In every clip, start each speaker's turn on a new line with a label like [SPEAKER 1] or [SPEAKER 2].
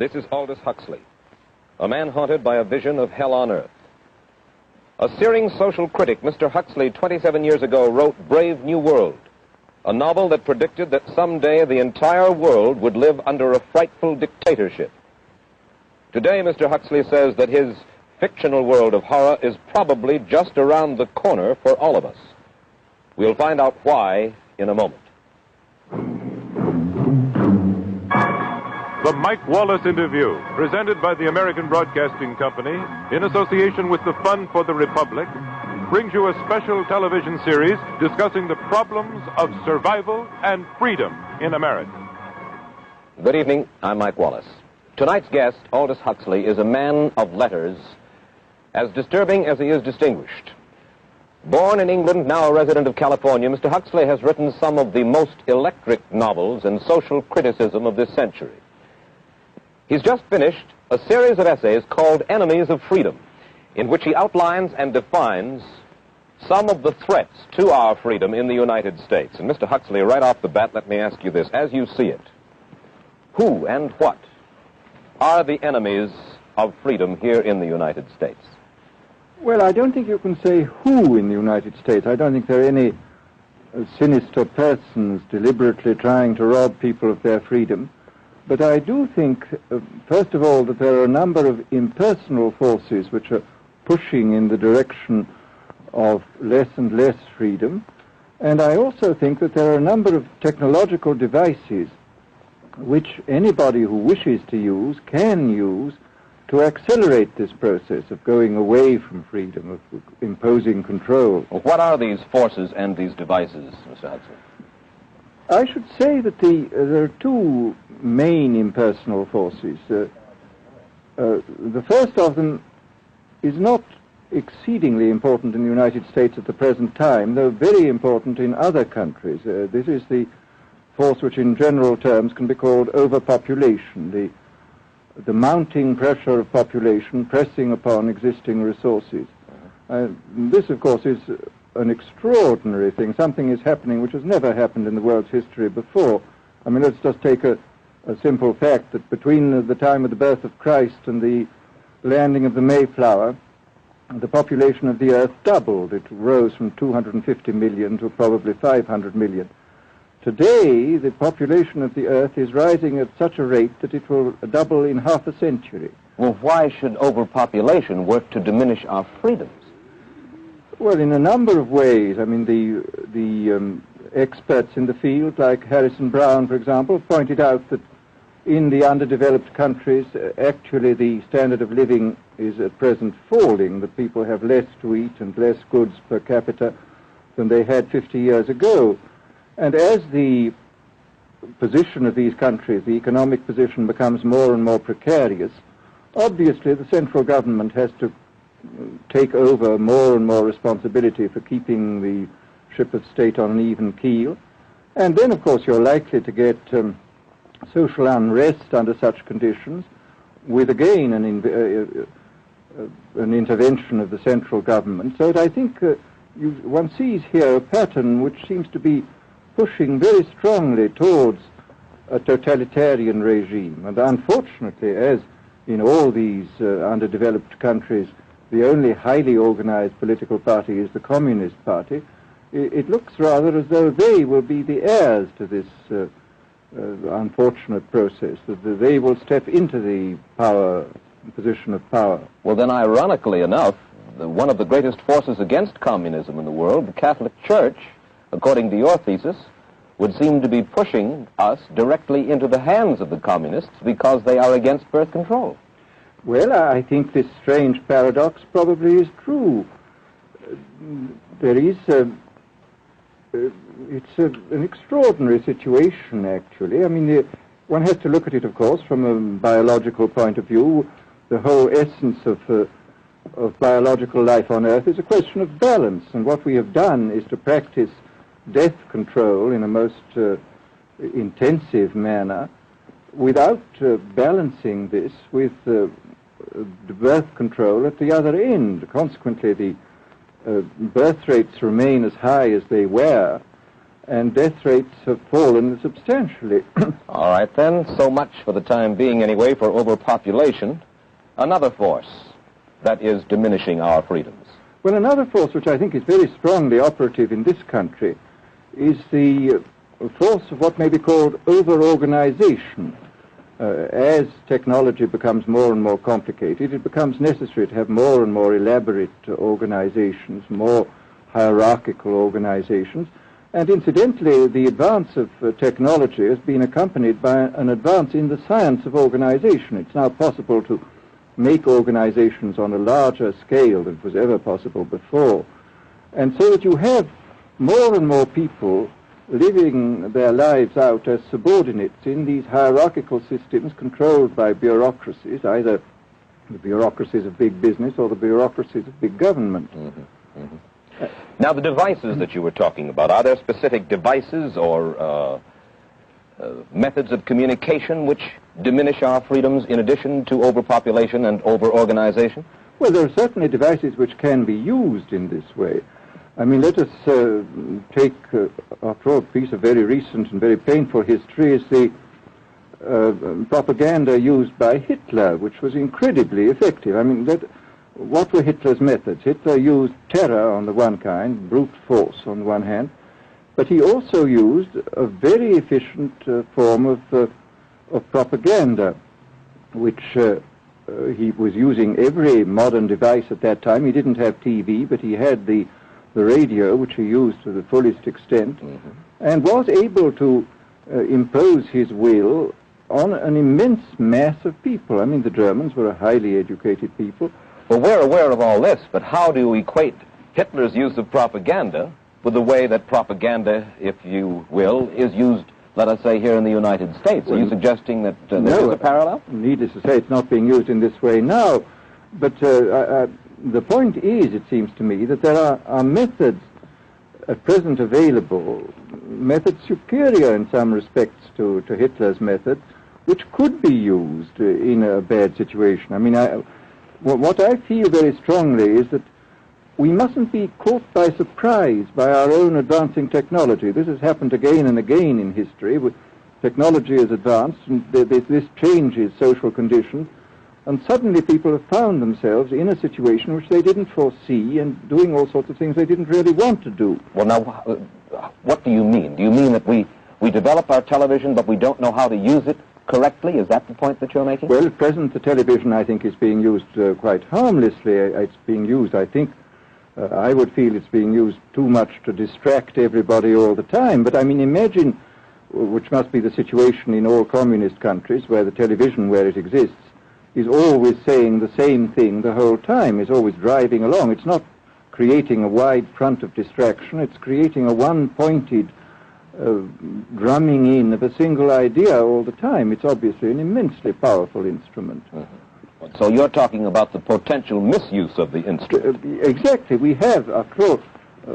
[SPEAKER 1] This is Aldous Huxley, a man haunted by a vision of hell on earth. A searing social critic, Mr. Huxley, 27 years ago, wrote Brave New World, a novel that predicted that someday the entire world would live under a frightful dictatorship. Today, Mr. Huxley says that his fictional world of horror is probably just around the corner for all of us. We'll find out why in a moment.
[SPEAKER 2] The Mike Wallace Interview, presented by the American Broadcasting Company in association with the Fund for the Republic, brings you a special television series discussing the problems of survival and freedom in America.
[SPEAKER 1] Good evening. I'm Mike Wallace. Tonight's guest, Aldous Huxley, is a man of letters, as disturbing as he is distinguished. Born in England, now a resident of California, Mr. Huxley has written some of the most electric novels and social criticism of this century. He's just finished a series of essays called Enemies of Freedom, in which he outlines and defines some of the threats to our freedom in the United States. And Mr. Huxley, right off the bat, let me ask you this. As you see it, who and what are the enemies of freedom here in the United States?
[SPEAKER 3] Well, I don't think you can say who in the United States. I don't think there are any sinister persons deliberately trying to rob people of their freedom. But I do think, first of all, that there are a number of impersonal forces which are pushing in the direction of less and less freedom. And I also think that there are a number of technological devices which anybody who wishes to use can use to accelerate this process of going away from freedom, of imposing control.
[SPEAKER 1] Well, what are these forces and these devices, Mr. Huxley?
[SPEAKER 3] I should say that there are two main impersonal forces. The first of them is not exceedingly important in the United States at the present time, though very important in other countries. This is the force which in general terms can be called overpopulation, the mounting pressure of population pressing upon existing resources. This, of course, is an extraordinary thing. Something is happening which has never happened in the world's history before. I mean, let's just take a simple fact that between the time of the birth of Christ and the landing of the Mayflower, the population of the Earth doubled. It rose from 250 million to probably 500 million. Today, the population of the Earth is rising at such a rate that it will double in half a century.
[SPEAKER 1] Well, why should overpopulation work to diminish our freedoms?
[SPEAKER 3] Well, in a number of ways. I mean, the experts in the field, like Harrison Brown, for example, pointed out that in the underdeveloped countries, actually the standard of living is at present falling, that people have less to eat and less goods per capita than they had 50 years ago. And as the position of these countries, the economic position, becomes more and more precarious, obviously the central government has to take over more and more responsibility for keeping the ship of state on an even keel. And then, of course, you're likely to get social unrest under such conditions, with again an intervention of the central government. So that I think one sees here a pattern which seems to be pushing very strongly towards a totalitarian regime. And unfortunately, as in all these underdeveloped countries, the only highly organized political party is the Communist Party, it looks rather as though they will be the heirs to this unfortunate process, that they will step into the position of power.
[SPEAKER 1] Well, then, ironically enough, one of the greatest forces against communism in the world, the Catholic Church, according to your thesis, would seem to be pushing us directly into the hands of the communists because they are against birth control.
[SPEAKER 3] Well, I think this strange paradox probably is true. There is it's an extraordinary situation, actually. I mean, one has to look at it, of course, from a biological point of view. The whole essence of biological life on Earth is a question of balance, and what we have done is to practice death control in a most intensive manner without balancing this with birth control at the other end. Consequently, the birth rates remain as high as they were, and death rates have fallen substantially.
[SPEAKER 1] All right, then. So much for the time being, anyway, for overpopulation. Another force that is diminishing our freedoms.
[SPEAKER 3] Well, another force which I think is very strongly operative in this country is the force of what may be called over-organization. As technology becomes more and more complicated, it becomes necessary to have more and more elaborate organizations, more hierarchical organizations. And incidentally, the advance of technology has been accompanied by an advance in the science of organization. It's now possible to make organizations on a larger scale than was ever possible before. And so that you have more and more people living their lives out as subordinates in these hierarchical systems controlled by bureaucracies, either the bureaucracies of big business or the bureaucracies of big government.
[SPEAKER 1] Mm-hmm. Mm-hmm. Now, the devices that you were talking about, are there specific devices or methods of communication which diminish our freedoms in addition to overpopulation and over-organization?
[SPEAKER 3] Well, there are certainly devices which can be used in this way. I mean, let us take, after all, a piece of very recent and very painful history is the propaganda used by Hitler, which was incredibly effective. I mean, what were Hitler's methods? Hitler used terror on the one kind, brute force on the one hand, but he also used a very efficient form of propaganda, which he was using every modern device at that time. He didn't have TV, but he had the radio, which he used to the fullest extent, mm-hmm. and was able to impose his will on an immense mass of people. I mean, the Germans were a highly educated people.
[SPEAKER 1] Well, we're aware of all this, but how do you equate Hitler's use of propaganda with the way that propaganda, if you will, is used, let us say, here in the United States? Are you suggesting that there is a parallel?
[SPEAKER 3] Needless to say, it's not being used in this way now, but the point is, it seems to me, that there are methods at present available, methods superior in some respects to Hitler's methods, which could be used in a bad situation. I mean, what I feel very strongly is that we mustn't be caught by surprise by our own advancing technology. This has happened again and again in history. Technology has advanced, and this changes social conditions, and suddenly people have found themselves in a situation which they didn't foresee and doing all sorts of things they didn't really want to do.
[SPEAKER 1] Well, now, what do you mean? Do you mean that we develop our television, but we don't know how to use it correctly? Is that the point that you're making?
[SPEAKER 3] Well, at present, the television, I think, is being used quite harmlessly. It's being used, I think, I would feel it's being used too much to distract everybody all the time. But, I mean, imagine, which must be the situation in all communist countries, where the television, where it exists, is always saying the same thing the whole time, is always driving along. It's not creating a wide front of distraction, it's creating a one-pointed drumming in of a single idea all the time. It's obviously an immensely powerful instrument.
[SPEAKER 1] Mm-hmm. So you're talking about the potential misuse of the instrument.
[SPEAKER 3] Exactly. We have, after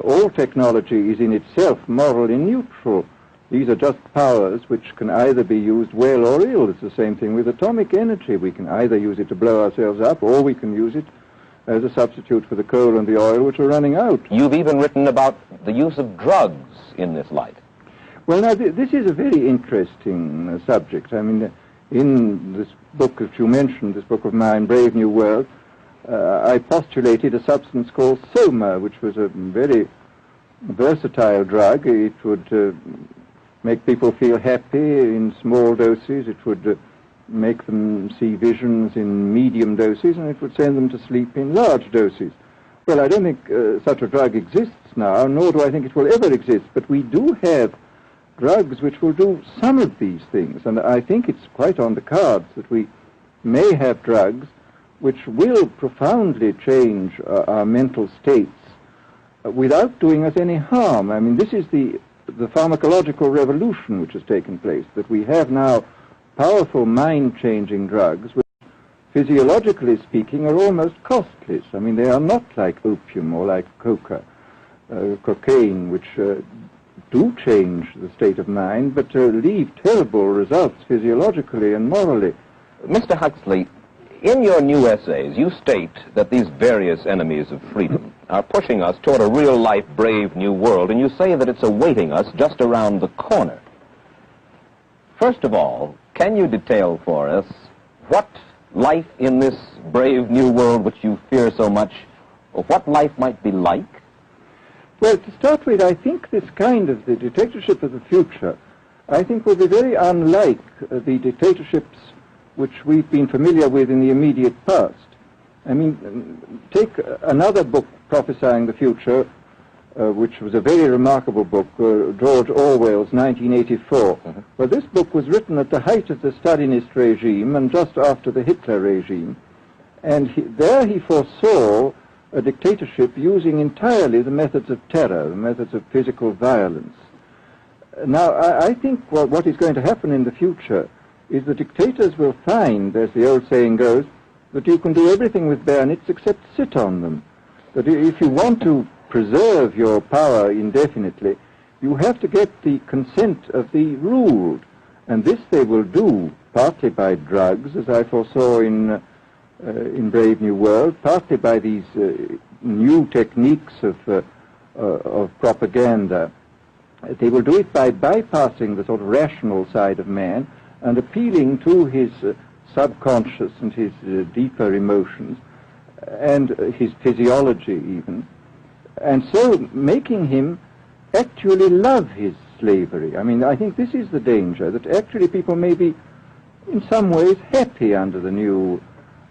[SPEAKER 3] all technology is in itself morally neutral. These are just powers which can either be used well or ill. It's the same thing with atomic energy. We can either use it to blow ourselves up, or we can use it as a substitute for the coal and the oil which are running out.
[SPEAKER 1] You've even written about the use of drugs in this light.
[SPEAKER 3] Well, now, this is a very interesting subject. I mean, in this book that you mentioned, this book of mine, Brave New World, I postulated a substance called soma, which was a very versatile drug. It would make people feel happy in small doses. It would make them see visions in medium doses, and it would send them to sleep in large doses. Well, I don't think such a drug exists now, nor do I think it will ever exist, but we do have drugs which will do some of these things, and I think it's quite on the cards that we may have drugs which will profoundly change our mental states without doing us any harm. I mean, this is the pharmacological revolution which has taken place, that we have now powerful mind-changing drugs which, physiologically speaking, are almost costless. I mean, they are not like opium or like cocaine, which do change the state of mind, but leave terrible results physiologically and morally.
[SPEAKER 1] Mr. Huxley, in your new essays, you state that these various enemies of freedom, are pushing us toward a real-life, brave new world, and you say that it's awaiting us just around the corner. First of all, can you detail for us what life in this brave new world which you fear so much, or what life might be like?
[SPEAKER 3] Well, to start with, I think this kind of the dictatorship of the future, I think will be very unlike the dictatorships which we've been familiar with in the immediate past. I mean, take another book prophesying the future, which was a very remarkable book, George Orwell's 1984. Mm-hmm. Well, this book was written at the height of the Stalinist regime and just after the Hitler regime. And there he foresaw a dictatorship using entirely the methods of terror, the methods of physical violence. Now, I think what is going to happen in the future is the dictators will find, as the old saying goes, that you can do everything with bayonets except sit on them. That if you want to preserve your power indefinitely, you have to get the consent of the ruled. And this they will do partly by drugs, as I foresaw in Brave New World, partly by these new techniques of propaganda. They will do it by bypassing the sort of rational side of man and appealing to his subconscious and his deeper emotions and his physiology even, and so making him actually love his slavery. I mean, I think this is the danger, that actually people may be in some ways happy under the new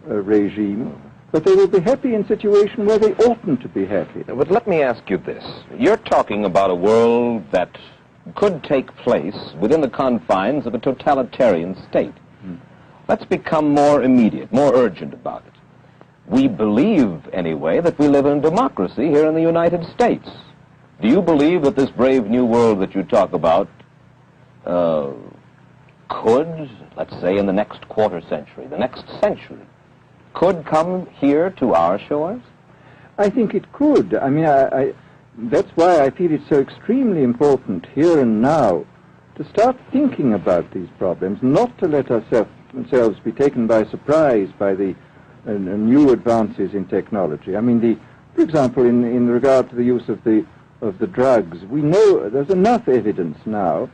[SPEAKER 3] regime, but they will be happy in a situation where they oughtn't to be happy.
[SPEAKER 1] But let me ask you this. You're talking about a world that could take place within the confines of a totalitarian state. Let's become more immediate, more urgent about it. We believe, anyway, that we live in democracy here in the United States. Do you believe that this brave new world that you talk about could, let's say, in the next quarter century, the next century, could come here to our shores?
[SPEAKER 3] I think it could. I mean, that's why I feel it's so extremely important here and now to start thinking about these problems, not to let ourselves be taken by surprise by the new advances in technology. I mean, for example, in regard to the use of the drugs, we know there's enough evidence now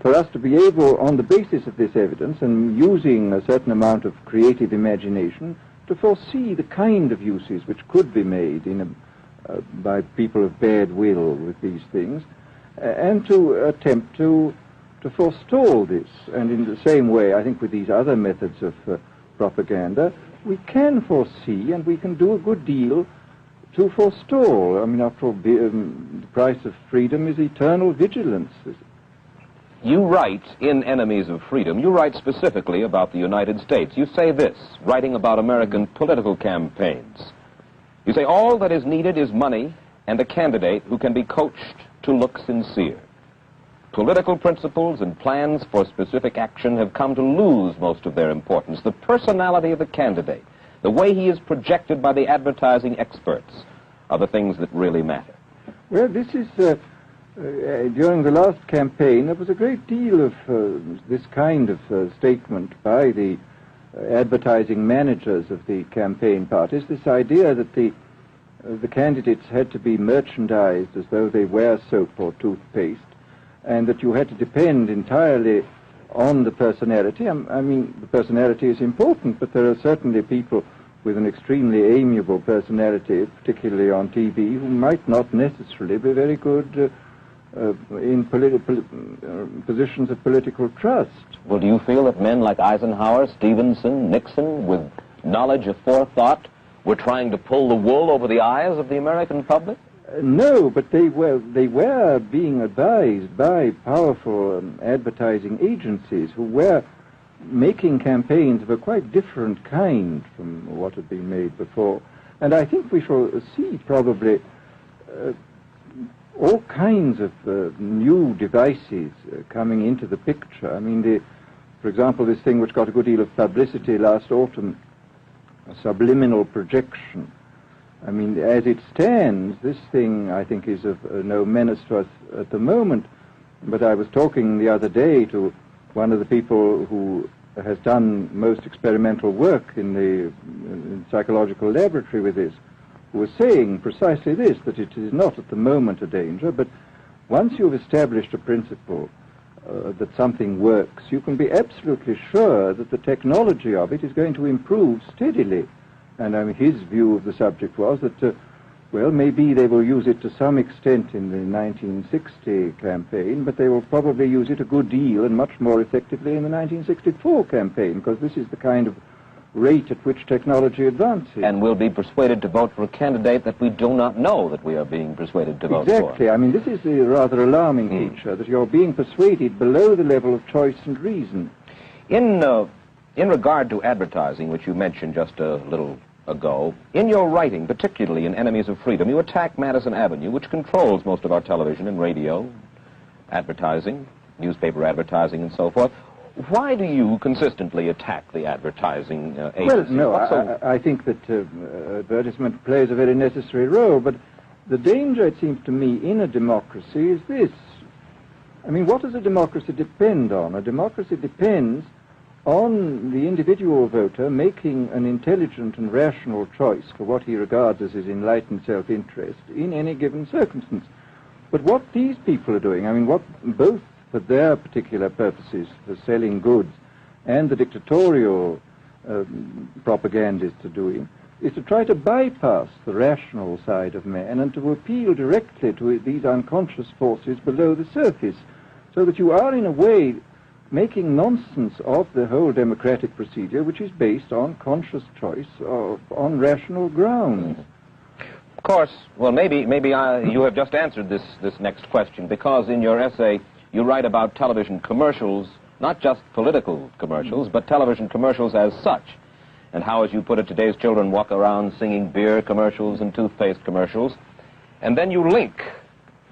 [SPEAKER 3] for us to be able, on the basis of this evidence and using a certain amount of creative imagination, to foresee the kind of uses which could be made by people of bad will with these things, and to attempt to forestall this. And in the same way, I think with these other methods of propaganda, we can foresee and we can do a good deal to forestall. I mean, after all, the price of freedom is eternal vigilance.
[SPEAKER 1] You write in Enemies of Freedom, you write specifically about the United States. You say this, writing about American political campaigns. You say, all that is needed is money and a candidate who can be coached to look sincere. Political principles and plans for specific action have come to lose most of their importance. The personality of the candidate, the way he is projected by the advertising experts, are the things that really matter.
[SPEAKER 3] Well, this is, during the last campaign, there was a great deal of this kind of statement by the advertising managers of the campaign parties, this idea that the candidates had to be merchandised as though they were soap or toothpaste, and that you had to depend entirely on the personality. I mean, the personality is important, but there are certainly people with an extremely amiable personality, particularly on TV, who might not necessarily be very good in positions of political trust.
[SPEAKER 1] Well, do you feel that men like Eisenhower, Stevenson, Nixon, with knowledge of forethought, were trying to pull the wool over the eyes of the American public?
[SPEAKER 3] No, but they were being advised by powerful advertising agencies who were making campaigns of a quite different kind from what had been made before. And I think we shall see probably all kinds of new devices coming into the picture. I mean, for example, this thing which got a good deal of publicity last autumn, subliminal projection. I mean, as it stands, this thing, I think, is of no menace to us at the moment. But I was talking the other day to one of the people who has done most experimental work in the psychological laboratory with this, who was saying precisely this, that it is not at the moment a danger, but once you've established a principle that something works, you can be absolutely sure that the technology of it is going to improve steadily. And his view of the subject was that, well, maybe they will use it to some extent in the 1960 campaign, but they will probably use it a good deal and much more effectively in the 1964 campaign, because this is the kind of rate at which technology advances.
[SPEAKER 1] And we'll be persuaded to vote for a candidate that we do not know that we are being persuaded to vote for.
[SPEAKER 3] Exactly. This is the rather alarming feature, that you're being persuaded below the level of choice and reason.
[SPEAKER 1] In regard to advertising, which you mentioned just a little ago, in your writing, particularly in Enemies of Freedom, you attack Madison Avenue, which controls most of our television and radio advertising, newspaper advertising, and so forth. Why do you consistently attack the advertising agency?
[SPEAKER 3] Well, no, I think that advertisement plays a very necessary role, but the danger, it seems to me, in a democracy is this. What does a democracy depend on? A democracy depends on the individual voter making an intelligent and rational choice for what he regards as his enlightened self-interest in any given circumstance. But what these people are doing, what both for their particular purposes, for selling goods, and the dictatorial propagandists are doing, is to try to bypass the rational side of man and to appeal directly to these unconscious forces below the surface, so that you are, in a way, making nonsense of the whole democratic procedure, which is based on conscious choice on rational grounds.
[SPEAKER 1] Of course, well, maybe you have just answered this next question, because in your essay you write about television commercials, not just political commercials, but television commercials as such, and how, as you put it, today's children walk around singing beer commercials and toothpaste commercials, and then you link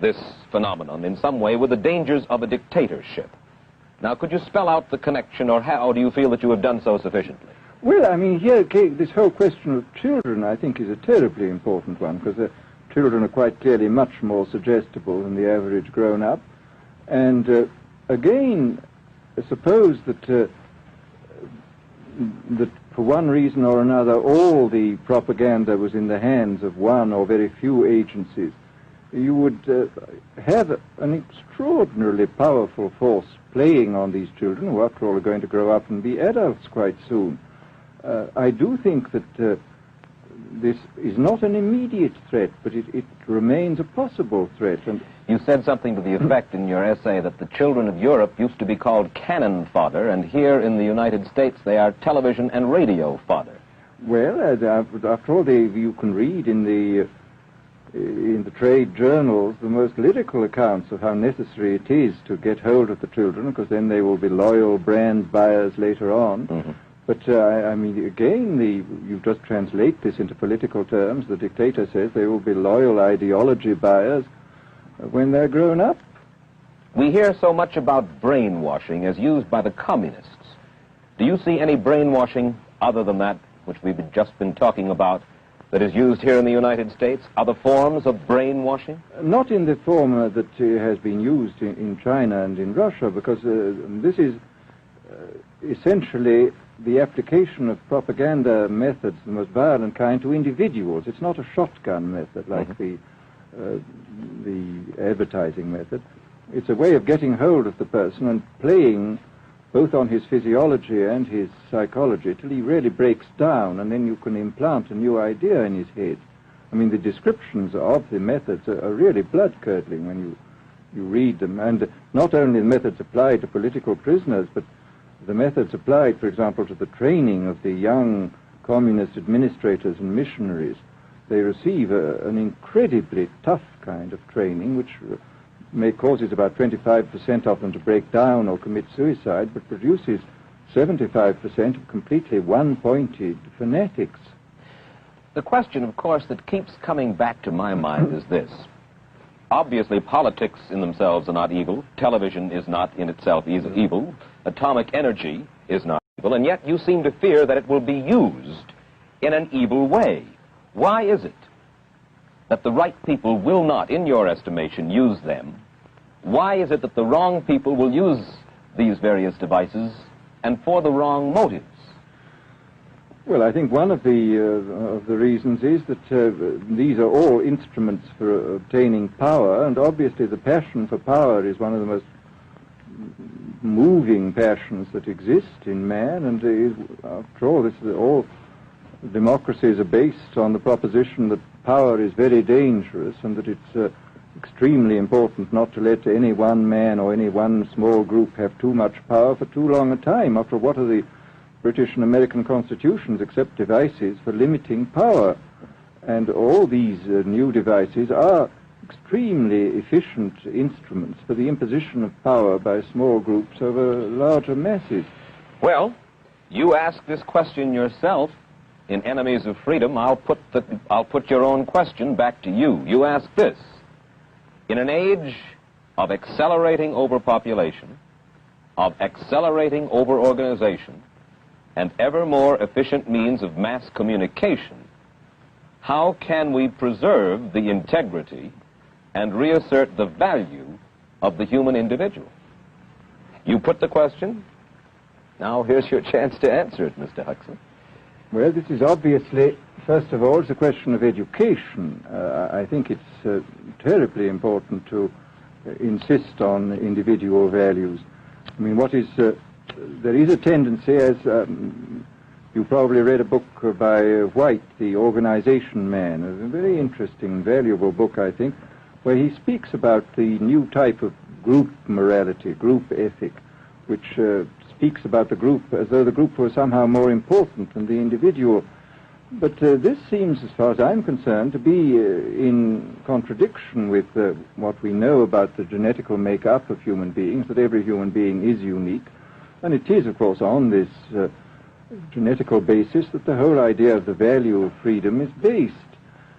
[SPEAKER 1] this phenomenon in some way with the dangers of a dictatorship. Now, could you spell out the connection, or how do you feel that you have done so sufficiently?
[SPEAKER 3] Well, here, this whole question of children, I think, is a terribly important one, because children are quite clearly much more suggestible than the average grown-up. And again, suppose that for one reason or another all the propaganda was in the hands of one or very few agencies, you would have an extraordinarily powerful force playing on these children, who after all are going to grow up and be adults quite soon. I do think that this is not an immediate threat, but it remains a possible threat. And
[SPEAKER 1] you said something to the effect in your essay that the children of Europe used to be called cannon fodder, and here in the United States they are television and radio fodder.
[SPEAKER 3] Well, after all, you can read in the trade journals the most lyrical accounts of how necessary it is to get hold of the children, because then they will be loyal brand buyers later on. Mm-hmm. But, again, you just translate this into political terms. The dictator says they will be loyal ideology buyers when they're grown up.
[SPEAKER 1] We hear so much about brainwashing as used by the communists. Do you see any brainwashing other than that which we've just been talking about that is used here in the United States? Other forms of brainwashing?
[SPEAKER 3] Not in the form that has been used in China and in Russia, because this is essentially the application of propaganda methods, the most violent kind, to individuals. It's not a shotgun method like the advertising method. It's a way of getting hold of the person and playing both on his physiology and his psychology till he really breaks down, and then you can implant a new idea in his head. The descriptions of the methods are really blood-curdling when you read them, and not only the methods applied to political prisoners, but the methods applied, for example, to the training of the young communist administrators and missionaries. They receive an incredibly tough kind of training, which may causes about 25% of them to break down or commit suicide, but produces 75% of completely one-pointed fanatics.
[SPEAKER 1] The question, of course, that keeps coming back to my mind is this. Obviously, politics in themselves are not evil. Television is not in itself evil. Atomic energy is not evil. And yet you seem to fear that it will be used in an evil way. Why is it that the right people will not, in your estimation, use them? Why is it that the wrong people will use these various devices and for the wrong motives?
[SPEAKER 3] Well, I think one of the reasons is that these are all instruments for obtaining power, and obviously the passion for power is one of the most moving passions that exist in man, and after all, all democracies are based on the proposition that power is very dangerous and that it's extremely important not to let any one man or any one small group have too much power for too long a time. After all, what are the British and American constitutions except devices for limiting power? And all these new devices are extremely efficient instruments for the imposition of power by small groups over larger masses.
[SPEAKER 1] Well, you ask this question yourself in Enemies of Freedom. I'll put your own question back to you. You ask this: in an age of accelerating overpopulation, of accelerating overorganization, and ever more efficient means of mass communication, how can we preserve the integrity and reassert the value of the human individual? You put the question. Now here's your chance to answer it, Mr. Huxley.
[SPEAKER 3] Well, this is obviously, first of all, it's a question of education. I think it's terribly important to insist on individual values. I mean, there is a tendency, as you probably read a book by White, The Organization Man, a very interesting, valuable book, I think, where he speaks about the new type of group morality, group ethic, which speaks about the group as though the group was somehow more important than the individual. But this seems, as far as I'm concerned, to be in contradiction with what we know about the genetical makeup of human beings, that every human being is unique. And it is, of course, on this genetical basis that the whole idea of the value of freedom is based.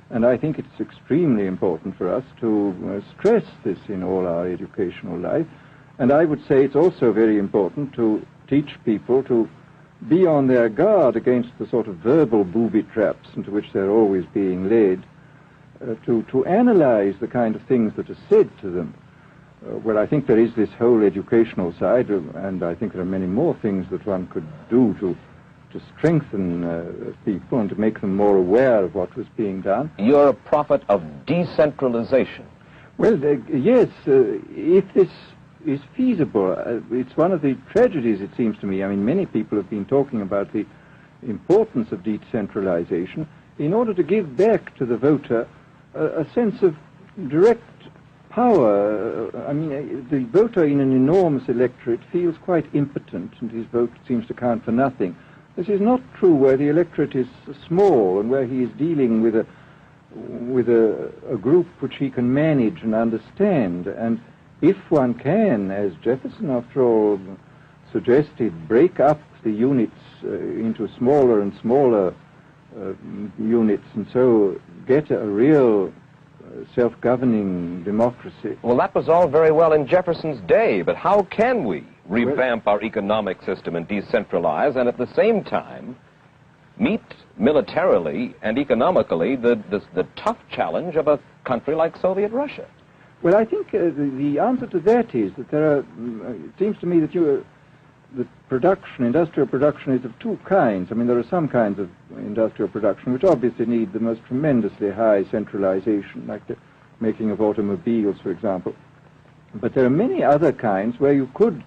[SPEAKER 3] And I think it's extremely important for us to stress this in all our educational life. And I would say it's also very important to teach people to be on their guard against the sort of verbal booby traps into which they're always being led, to analyze the kind of things that are said to them. Well, I think there is this whole educational side, and I think there are many more things that one could do to strengthen people and to make them more aware of what was being done.
[SPEAKER 1] You're a prophet of decentralization.
[SPEAKER 3] Well, yes, if this is feasible. It's one of the tragedies, it seems to me. I mean, many people have been talking about the importance of decentralization in order to give back to the voter a sense of direct power. I mean, the voter in an enormous electorate feels quite impotent, and his vote seems to count for nothing. This is not true where the electorate is small and where he is dealing with a group which he can manage and understand. And if one can, as Jefferson, after all, suggested, break up the units into smaller and smaller units, and so get a real self-governing democracy.
[SPEAKER 1] Well, that was all very well in Jefferson's day, but how can we revamp our economic system and decentralize and at the same time meet militarily and economically the tough challenge of a country like Soviet Russia?
[SPEAKER 3] Well, I think the answer to that is that there are, it seems to me that the production, industrial production, is of two kinds. I mean, there are some kinds of industrial production which obviously need the most tremendously high centralization, like the making of automobiles, for example. But there are many other kinds where you could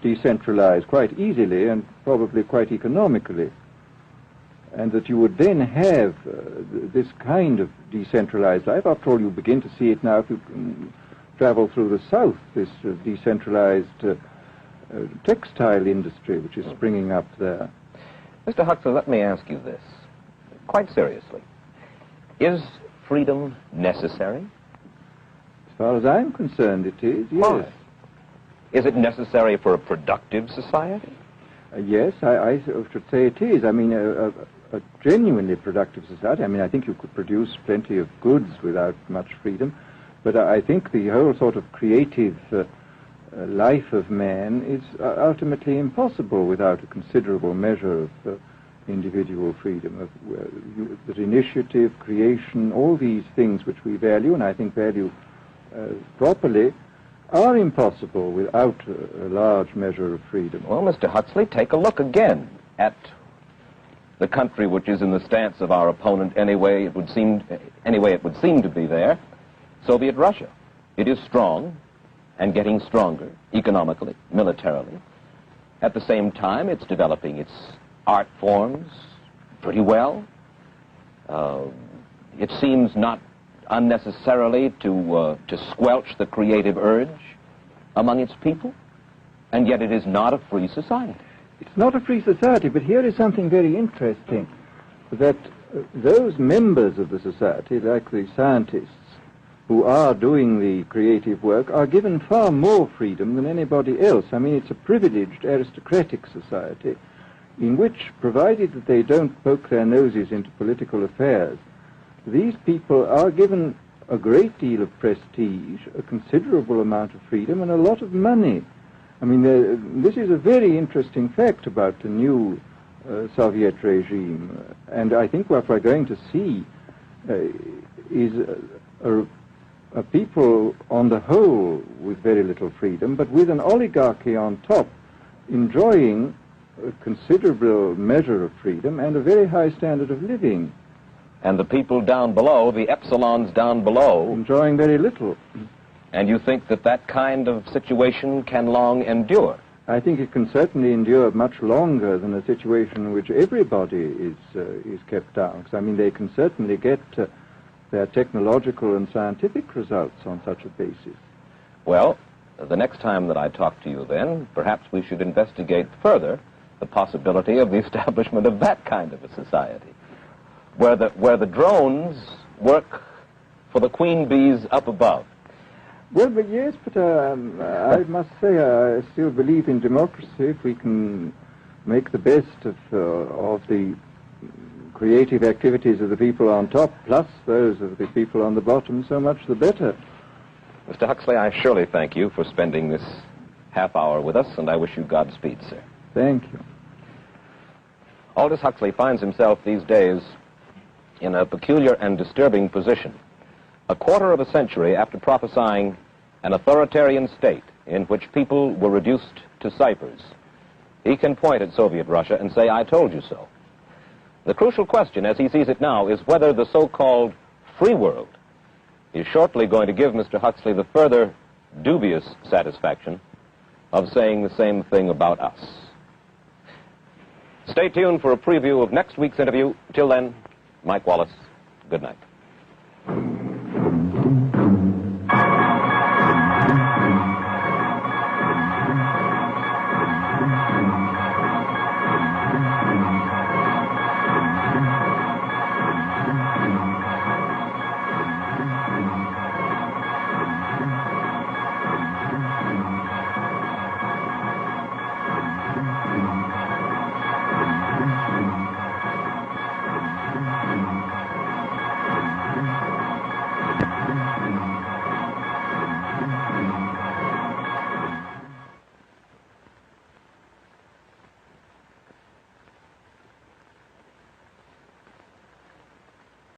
[SPEAKER 3] decentralize quite easily and probably quite economically, and that you would then have this kind of decentralized life. After all, you begin to see it now if you travel through the South, this decentralized textile industry which is springing up there.
[SPEAKER 1] Mr. Huxley, let me ask you this, quite seriously. Is freedom necessary?
[SPEAKER 3] As far as I'm concerned, it is, yes.
[SPEAKER 1] Why? Is it necessary for a productive society?
[SPEAKER 3] Yes, I should say it is. I mean, a genuinely productive society. I mean, I think you could produce plenty of goods without much freedom, but I think the whole sort of creative life of man is ultimately impossible without a considerable measure of individual freedom, that initiative, creation, all these things which we value, and I think value properly, are impossible without a large measure of freedom.
[SPEAKER 1] Well, Mr. Huxley, take a look again at the country which is in the stance of our opponent anyway it would seem to be there, Soviet Russia. It is strong and getting stronger economically, militarily. At the same time, it's developing its art forms pretty well. It seems not unnecessarily to squelch the creative urge among its people, and yet it is not a free society.
[SPEAKER 3] It's not a free society, but here is something very interesting, that those members of the society, like the scientists who are doing the creative work, are given far more freedom than anybody else. I mean, it's a privileged aristocratic society in which, provided that they don't poke their noses into political affairs, these people are given a great deal of prestige, a considerable amount of freedom, and a lot of money. I mean, this is a very interesting fact about the new Soviet regime, and I think what we're going to see is a people on the whole with very little freedom, but with an oligarchy on top enjoying a considerable measure of freedom and a very high standard of living.
[SPEAKER 1] And the people down below, the epsilons down below,
[SPEAKER 3] enjoying very little.
[SPEAKER 1] And you think that that kind of situation can long endure?
[SPEAKER 3] I think it can certainly endure much longer than a situation in which everybody is kept down. Because, I mean, they can certainly get their technological and scientific results on such a basis.
[SPEAKER 1] Well, the next time that I talk to you then, perhaps we should investigate further the possibility of the establishment of that kind of a society, where the drones work for the queen bees up above.
[SPEAKER 3] Well, but yes, but I must say I still believe in democracy. If we can make the best of the creative activities of the people on top, plus those of the people on the bottom, so much the better.
[SPEAKER 1] Mr. Huxley, I surely thank you for spending this half hour with us, and I wish you Godspeed, sir.
[SPEAKER 3] Thank you.
[SPEAKER 1] Aldous Huxley finds himself these days in a peculiar and disturbing position. A quarter of a century after prophesying an authoritarian state in which people were reduced to ciphers, he can point at Soviet Russia and say, "I told you so." The crucial question, as he sees it now, is whether the so-called free world is shortly going to give Mr. Huxley the further dubious satisfaction of saying the same thing about us. Stay tuned for a preview of next week's interview. Till then, Mike Wallace, good night.